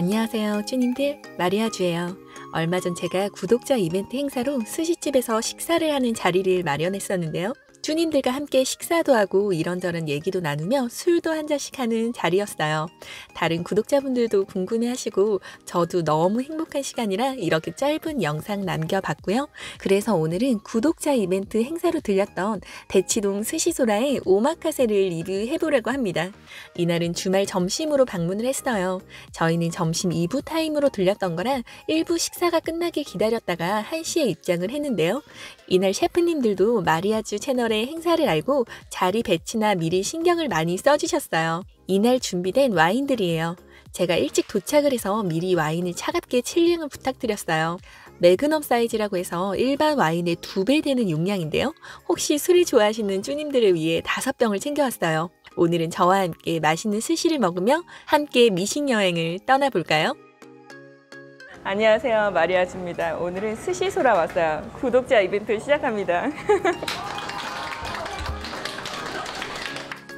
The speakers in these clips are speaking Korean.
안녕하세요, 쭈님들. 마리아주예요. 얼마 전 제가 구독자 이벤트 행사로 스시집에서 식사를 하는 자리를 마련했었는데요. 쭈님들과 함께 식사도 하고 이런저런 얘기도 나누며 술도 한 잔씩 하는 자리였어요. 다른 구독자분들도 궁금해하시고 저도 너무 행복한 시간이라 이렇게 짧은 영상 남겨봤고요. 그래서 오늘은 구독자 이벤트 행사로 들렸던 대치동 스시소라의 오마카세를 리뷰해보려고 합니다. 이날은 주말 점심으로 방문을 했어요. 저희는 점심 2부 타임으로 들렸던 거라 1부 식사가 끝나길 기다렸다가 1시에 입장을 했는데요. 이날 셰프님들도 마리아주 채널의 행사를 알고 자리 배치나 미리 신경을 많이 써주셨어요. 이날 준비된 와인들이에요. 제가 일찍 도착을 해서 미리 와인을 차갑게 칠링을 부탁드렸어요. 매그넘 사이즈라고 해서 일반 와인의 2배 되는 용량인데요. 혹시 술을 좋아하시는 쭈님들을 위해 5병을 챙겨왔어요. 오늘은 저와 함께 맛있는 스시를 먹으며 함께 미식 여행을 떠나볼까요? 안녕하세요, 마리아주입니다. 오늘은 스시소라 왔어요. 구독자 이벤트 시작합니다.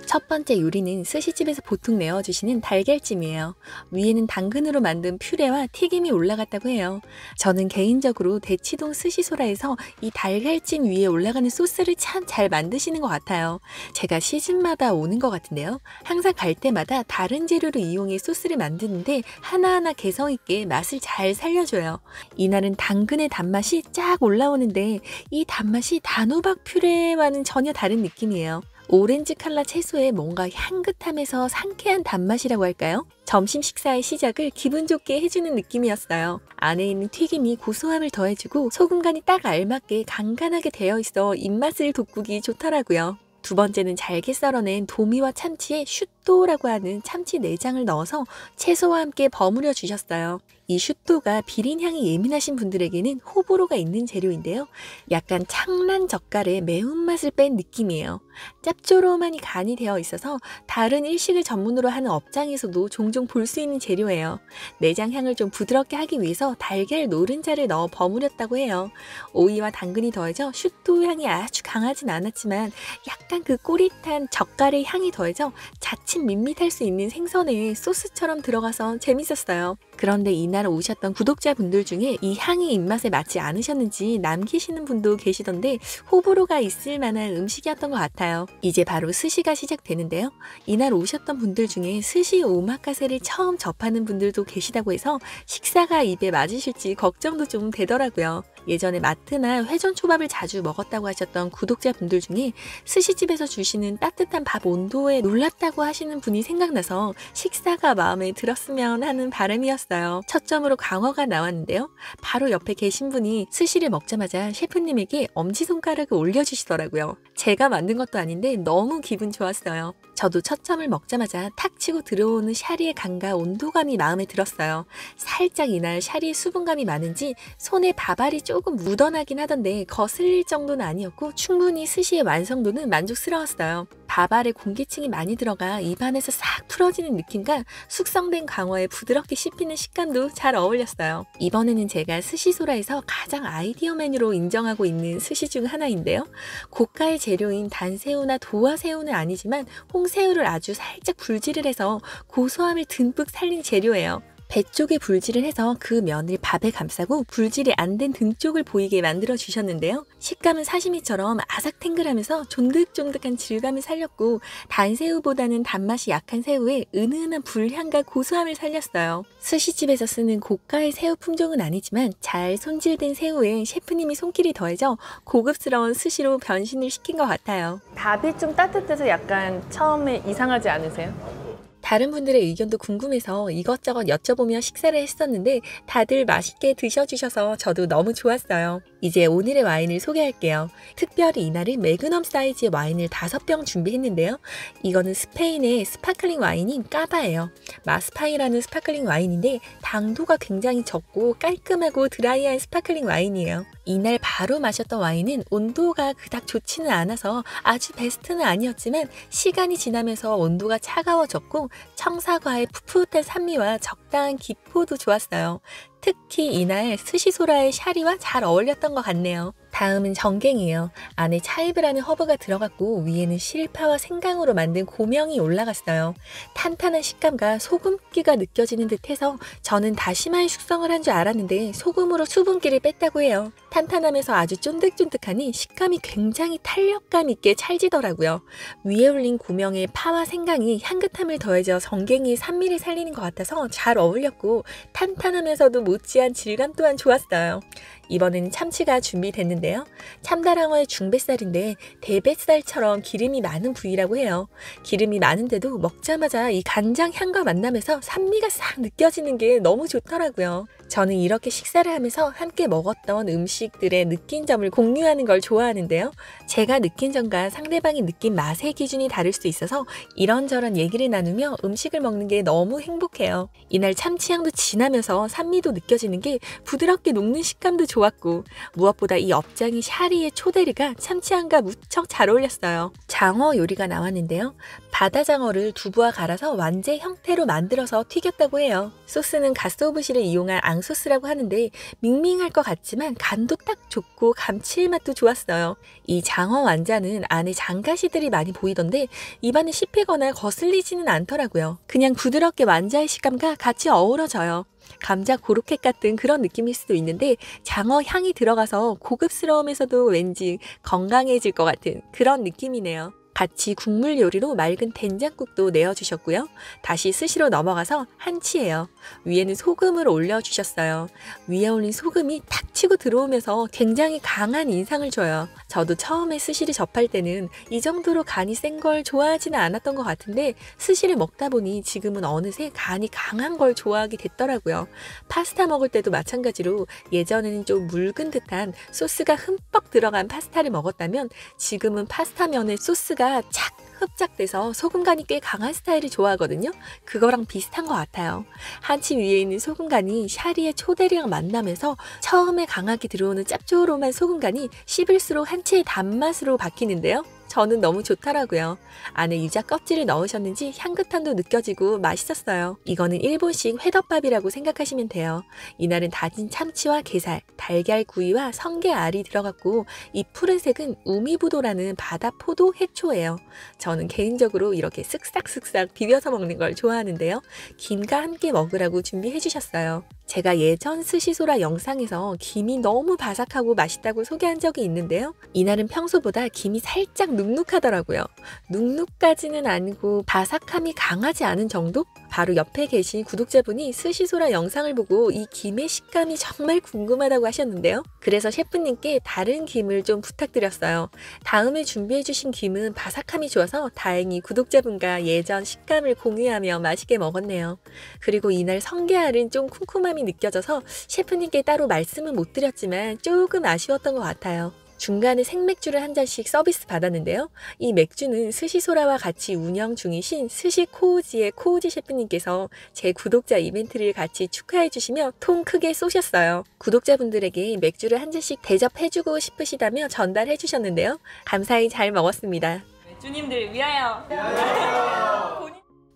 첫 번째 요리는 스시집에서 보통 내어주시는 달걀찜이에요. 위에는 당근으로 만든 퓨레와 튀김이 올라갔다고 해요. 저는 개인적으로 대치동 스시소라에서 이 달걀찜 위에 올라가는 소스를 참 잘 만드시는 것 같아요. 제가 시즌마다 오는 것 같은데요. 항상 갈 때마다 다른 재료를 이용해 소스를 만드는데 하나하나 개성있게 맛을 잘 살려줘요. 이날은 당근의 단맛이 쫙 올라오는데 이 단맛이 단호박 퓨레와는 전혀 다른 느낌이에요. 오렌지 칼라 채소에 뭔가 향긋하면서 상쾌한 단맛이라고 할까요? 점심 식사의 시작을 기분 좋게 해주는 느낌이었어요. 안에 있는 튀김이 고소함을 더해주고 소금간이 딱 알맞게 간간하게 되어 있어 입맛을 돋구기 좋더라고요. 두 번째는 잘게 썰어낸 도미와 참치에 슈또라고 하는 참치 내장을 넣어서 채소와 함께 버무려 주셨어요. 이 슈또가 비린 향이 예민하신 분들에게는 호불호가 있는 재료인데요. 약간 창란 젓갈의 매운맛을 뺀 느낌이에요. 짭조름하니 간이 되어 있어서 다른 일식을 전문으로 하는 업장에서도 종종 볼 수 있는 재료예요. 내장 향을 좀 부드럽게 하기 위해서 달걀 노른자를 넣어 버무렸다고 해요. 오이와 당근이 더해져 슈또 향이 아주 강하진 않았지만 약간 그 꼬릿한 젓갈의 향이 더해져 자칫 밋밋할 수 있는 생선에 소스처럼 들어가서 재밌었어요. 그런데 이날 오셨던 구독자분들 중에 이 향이 입맛에 맞지 않으셨는지 남기시는 분도 계시던데 호불호가 있을 만한 음식이었던 것 같아요. 이제 바로 스시가 시작되는데요. 이날 오셨던 분들 중에 스시 오마카세를 처음 접하는 분들도 계시다고 해서 식사가 입에 맞으실지 걱정도 좀 되더라고요. 예전에 마트나 회전 초밥을 자주 먹었다고 하셨던 구독자분들 중에 스시집에서 주시는 따뜻한 밥 온도에 놀랐다고 하시는 분이 생각나서 식사가 마음에 들었으면 하는 바람이었어요. 첫 점으로 광어가 나왔는데요. 바로 옆에 계신 분이 스시를 먹자마자 셰프님에게 엄지손가락을 올려주시더라고요. 제가 만든 것도 아닌데 너무 기분 좋았어요. 저도 첫 점을 먹자마자 탁 치고 들어오는 샤리의 감과 온도감이 마음에 들었어요. 살짝 이날 샤리의 수분감이 많은지 손에 밥알이 조금 묻어나긴 하던데 거슬릴 정도는 아니었고 충분히 스시의 완성도는 만족스러웠어요. 밥알에 공기층이 많이 들어가 입안에서 싹 풀어지는 느낌과 숙성된 광어에 부드럽게 씹히는 식감도 잘 어울렸어요. 이번에는 제가 스시소라에서 가장 아이디어 메뉴로 인정하고 있는 스시 중 하나인데요. 고가의 재료인 단새우나 도화새우는 아니지만 홍새우를 아주 살짝 불질을 해서 고소함을 듬뿍 살린 재료예요. 배 쪽에 불질을 해서 그 면을 밥에 감싸고 불질이 안 된 등 쪽을 보이게 만들어 주셨는데요. 식감은 사시미처럼 아삭탱글하면서 쫀득쫀득한 질감을 살렸고 단새우보다는 단맛이 약한 새우에 은은한 불향과 고소함을 살렸어요. 스시집에서 쓰는 고가의 새우 품종은 아니지만 잘 손질된 새우에 셰프님이 손길이 더해져 고급스러운 스시로 변신을 시킨 것 같아요. 밥이 좀 따뜻해서 약간 처음에 이상하지 않으세요? 다른 분들의 의견도 궁금해서 이것저것 여쭤보며 식사를 했었는데 다들 맛있게 드셔주셔서 저도 너무 좋았어요. 이제 오늘의 와인을 소개할게요. 특별히 이날은 매그넘 사이즈의 와인을 5병 준비했는데요. 이거는 스페인의 스파클링 와인인 까바예요. 마스파이라는 스파클링 와인인데 당도가 굉장히 적고 깔끔하고 드라이한 스파클링 와인이에요. 이날 바로 마셨던 와인은 온도가 그닥 좋지는 않아서 아주 베스트는 아니었지만 시간이 지나면서 온도가 차가워졌고 청사과의 풋풋한 산미와 적당한 기포도 좋았어요. 특히 이날 스시소라의 샤리와 잘 어울렸던 것 같네요. 다음은 전갱이에요. 안에 차이브라는 허브가 들어갔고 위에는 실파와 생강으로 만든 고명이 올라갔어요. 탄탄한 식감과 소금기가 느껴지는 듯해서 저는 다시마의 숙성을 한 줄 알았는데 소금으로 수분기를 뺐다고 해요. 탄탄하면서 아주 쫀득쫀득하니 식감이 굉장히 탄력감 있게 찰지더라고요. 위에 올린 고명에 파와 생강이 향긋함을 더해져 전갱이의 산미를 살리는 것 같아서 잘 어울렸고 탄탄하면서도 못지한 질감 또한 좋았어요. 이번에는 참치가 준비됐는데요. 참다랑어의 중뱃살인데 대뱃살처럼 기름이 많은 부위라고 해요. 기름이 많은데도 먹자마자 이 간장 향과 만나면서 산미가 싹 느껴지는 게 너무 좋더라고요. 저는 이렇게 식사를 하면서 함께 먹었던 음식들의 느낀 점을 공유하는 걸 좋아하는데요. 제가 느낀 점과 상대방이 느낀 맛의 기준이 다를 수 있어서 이런저런 얘기를 나누며 음식을 먹는 게 너무 행복해요. 이날 참치향도 진하면서 산미도 느껴지는 게 부드럽게 녹는 식감도 좋았고 무엇보다 이 업장이 샤리의 초대리가 참치향과 무척 잘 어울렸어요. 장어 요리가 나왔는데요. 바다장어를 두부와 갈아서 완제 형태로 만들어서 튀겼다고 해요. 소스는 가쓰오부시를 이용한 앙소스라고 하는데 밍밍할 것 같지만 간도 딱 좋고 감칠맛도 좋았어요. 이 장어 완자는 안에 장가시들이 많이 보이던데 입안에 씹히거나 거슬리지는 않더라고요. 그냥 부드럽게 완자의 식감과 같이 어우러져요. 감자 고로켓 같은 그런 느낌일 수도 있는데 장어 향이 들어가서 고급스러우면서도 왠지 건강해질 것 같은 그런 느낌이네요. 같이 국물 요리로 맑은 된장국도 내어주셨고요. 다시 스시로 넘어가서 한치예요. 위에는 소금을 올려주셨어요. 위에 올린 소금이 탁 치고 들어오면서 굉장히 강한 인상을 줘요. 저도 처음에 스시를 접할 때는 이 정도로 간이 센 걸 좋아하지는 않았던 것 같은데 스시를 먹다 보니 지금은 어느새 간이 강한 걸 좋아하게 됐더라고요. 파스타 먹을 때도 마찬가지로 예전에는 좀 묽은 듯한 소스가 흠뻑 들어간 파스타를 먹었다면 지금은 파스타면에 소스가 착 흡착돼서 소금간이 꽤 강한 스타일을 좋아하거든요. 그거랑 비슷한 것 같아요. 한치 위에 있는 소금간이 샤리의 초대리랑 만나면서 처음에 강하게 들어오는 짭조름한 소금간이 씹을수록 한치의 단맛으로 바뀌는데요. 저는 너무 좋더라고요. 안에 유자 껍질을 넣으셨는지 향긋함도 느껴지고 맛있었어요. 이거는 일본식 회덮밥이라고 생각하시면 돼요. 이날은 다진 참치와 게살, 달걀 구이와 성게알이 들어갔고 이 푸른색은 우미부도라는 바다 포도 해초예요. 저는 개인적으로 이렇게 쓱싹쓱싹 비벼서 먹는 걸 좋아하는데요. 김과 함께 먹으라고 준비해 주셨어요. 제가 예전 스시소라 영상에서 김이 너무 바삭하고 맛있다고 소개한 적이 있는데요. 이날은 평소보다 김이 살짝 눅눅하더라고요. 눅눅까지는 아니고 바삭함이 강하지 않은 정도? 바로 옆에 계신 구독자분이 스시소라 영상을 보고 이 김의 식감이 정말 궁금하다고 하셨는데요. 그래서 셰프님께 다른 김을 좀 부탁드렸어요. 다음에 준비해주신 김은 바삭함이 좋아서 다행히 구독자분과 예전 식감을 공유하며 맛있게 먹었네요. 그리고 이날 성게알은 좀 쿰쿰함이 느껴져서 셰프님께 따로 말씀은 못 드렸지만 조금 아쉬웠던 것 같아요. 중간에 생맥주를 한 잔씩 서비스 받았는데요. 이 맥주는 스시소라와 같이 운영 중이신 스시코우지의 코우지 셰프님께서 제 구독자 이벤트를 같이 축하해 주시며 통 크게 쏘셨어요. 구독자분들에게 맥주를 한 잔씩 대접해주고 싶으시다며 전달해 주셨는데요. 감사히 잘 먹었습니다. 맥주님들 위하여!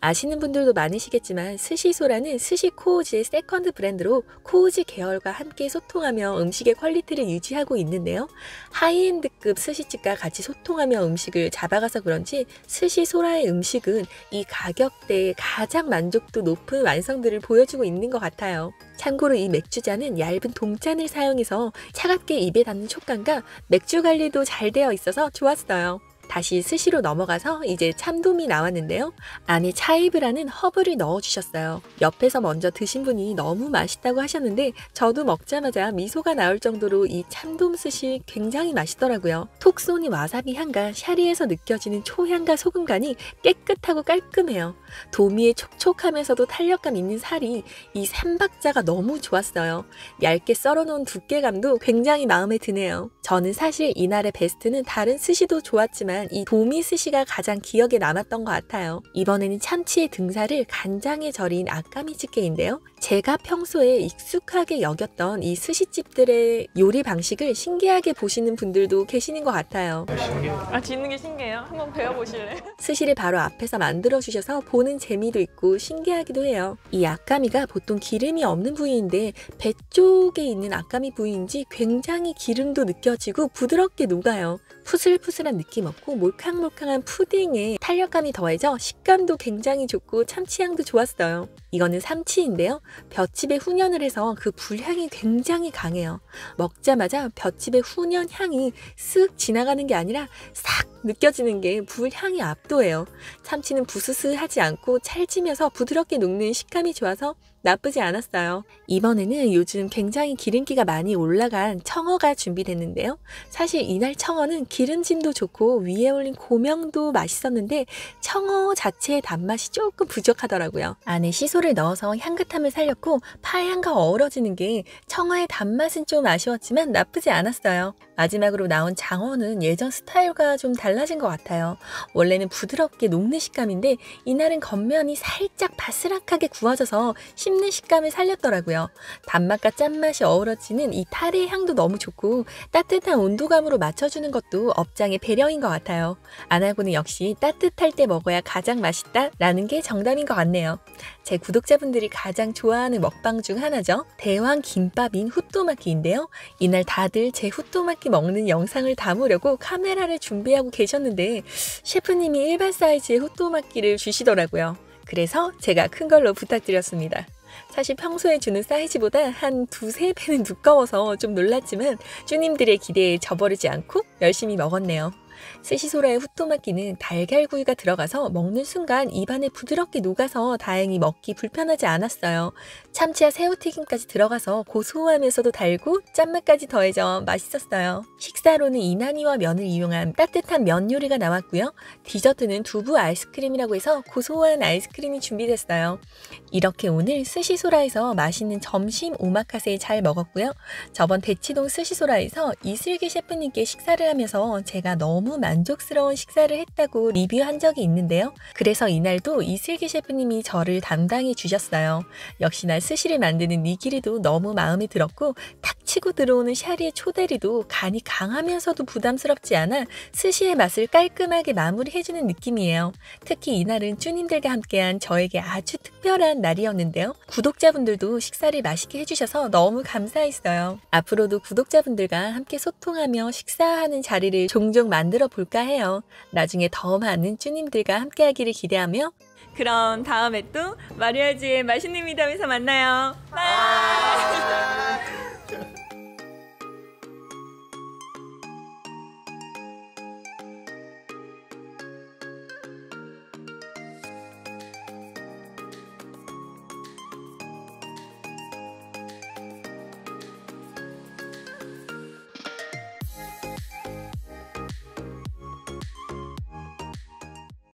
아시는 분들도 많으시겠지만 스시소라는 스시코우지의 세컨드 브랜드로 코우지 계열과 함께 소통하며 음식의 퀄리티를 유지하고 있는데요. 하이엔드급 스시집과 같이 소통하며 음식을 잡아가서 그런지 스시소라의 음식은 이 가격대에 가장 만족도 높은 완성들을 보여주고 있는 것 같아요. 참고로 이 맥주잔은 얇은 동잔을 사용해서 차갑게 입에 닿는 촉감과 맥주 관리도 잘 되어 있어서 좋았어요. 다시 스시로 넘어가서 이제 참돔이 나왔는데요. 안에 차이브라는 허브를 넣어주셨어요. 옆에서 먼저 드신 분이 너무 맛있다고 하셨는데 저도 먹자마자 미소가 나올 정도로 이 참돔 스시 굉장히 맛있더라고요. 톡 쏘는 와사비 향과 샤리에서 느껴지는 초향과 소금간이 깨끗하고 깔끔해요. 도미의 촉촉하면서도 탄력감 있는 살이 이 삼박자가 너무 좋았어요. 얇게 썰어놓은 두께감도 굉장히 마음에 드네요. 저는 사실 이날의 베스트는 다른 스시도 좋았지만 이 도미 스시가 가장 기억에 남았던 것 같아요. 이번에는 참치의 등살을 간장에 절인 아까미 집게인데요. 제가 평소에 익숙하게 여겼던 이 스시집들의 요리 방식을 신기하게 보시는 분들도 계시는 것 같아요. 아, 짓는 게 신기해요? 한번 배워보실래요? 스시를 바로 앞에서 만들어 주셔서 보는 재미도 있고 신기하기도 해요. 이 아까미가 보통 기름이 없는 부위인데 배 쪽에 있는 아까미 부위인지 굉장히 기름도 느껴지고 부드럽게 녹아요. 푸슬푸슬한 느낌 없고 몰캉몰캉한 푸딩에 탄력감이 더해져 식감도 굉장히 좋고 참치향도 좋았어요. 이거는 삼치인데요. 볏짚에 훈연을 해서 그 불향이 굉장히 강해요. 먹자마자 볏짚의 훈연 향이 쓱 지나가는 게 아니라 싹 느껴지는 게 불향이 압도해요. 참치는 부스스하지 않고 찰지면서 부드럽게 녹는 식감이 좋아서 나쁘지 않았어요. 이번에는 요즘 굉장히 기름기가 많이 올라간 청어가 준비됐는데요. 사실 이날 청어는 기름짐도 좋고 위에 올린 고명도 맛있었는데 청어 자체의 단맛이 조금 부족하더라고요. 안에 시소를 넣어서 향긋함을 살렸고 파향과 어우러지는 게 청어의 단맛은 좀 아쉬웠지만 나쁘지 않았어요. 마지막으로 나온 장어는 예전 스타일과 좀 달라진 것 같아요. 원래는 부드럽게 녹는 식감인데 이날은 겉면이 살짝 바스락하게 구워져서 씹는 식감을 살렸더라고요. 단맛과 짠맛이 어우러지는 이 탈의 향도 너무 좋고 따뜻한 온도감으로 맞춰주는 것도 업장의 배려인 것 같아요. 안하고는 역시 따뜻할 때 먹어야 가장 맛있다 라는 게 정답인 것 같네요. 제 구독자분들이 가장 좋아하는 먹방 중 하나죠. 대왕 김밥인 후토마키인데요. 이날 다들 제 후토마키 먹는 영상을 담으려고 카메라를 준비하고 계셨는데 셰프님이 일반 사이즈의 후토마키를 주시더라고요. 그래서 제가 큰 걸로 부탁드렸습니다. 사실 평소에 주는 사이즈보다 한 두세 배는 두꺼워서 좀 놀랐지만 쭈님들의 기대에 저버리지 않고 열심히 먹었네요. 스시소라의 후토마키는 달걀구이가 들어가서 먹는 순간 입안에 부드럽게 녹아서 다행히 먹기 불편하지 않았어요. 참치와 새우튀김까지 들어가서 고소하면서도 달고 짠맛까지 더해져 맛있었어요. 식사로는 이나니와 면을 이용한 따뜻한 면 요리가 나왔고요. 디저트는 두부 아이스크림이라고 해서 고소한 아이스크림이 준비됐어요. 이렇게 오늘 스시소라에서 맛있는 점심 오마카세 잘 먹었고요. 저번 대치동 스시소라에서 이슬기 셰프님께 식사를 하면서 제가 너무 만족스러운 식사를 했다고 리뷰한 적이 있는데요. 그래서 이날도 이슬기 셰프님이 저를 담당해 주셨어요. 역시나 스시를 만드는 니기리도 너무 마음에 들었고 탁 치고 들어오는 샤리의 초대리도 간이 강하면서도 부담스럽지 않아 스시의 맛을 깔끔하게 마무리해주는 느낌이에요. 특히 이날은 쭈님들과 함께한 저에게 아주 특별한 날이었는데요. 구독자분들도 식사를 맛있게 해주셔서 너무 감사했어요. 앞으로도 구독자분들과 함께 소통하며 식사하는 자리를 종종 만들어 볼까 해요. 나중에 더 많은 쭈님들과 함께 하기를 기대하며 그럼 다음에 또 마리아주의 맛있는 미담에서 만나요. 바이!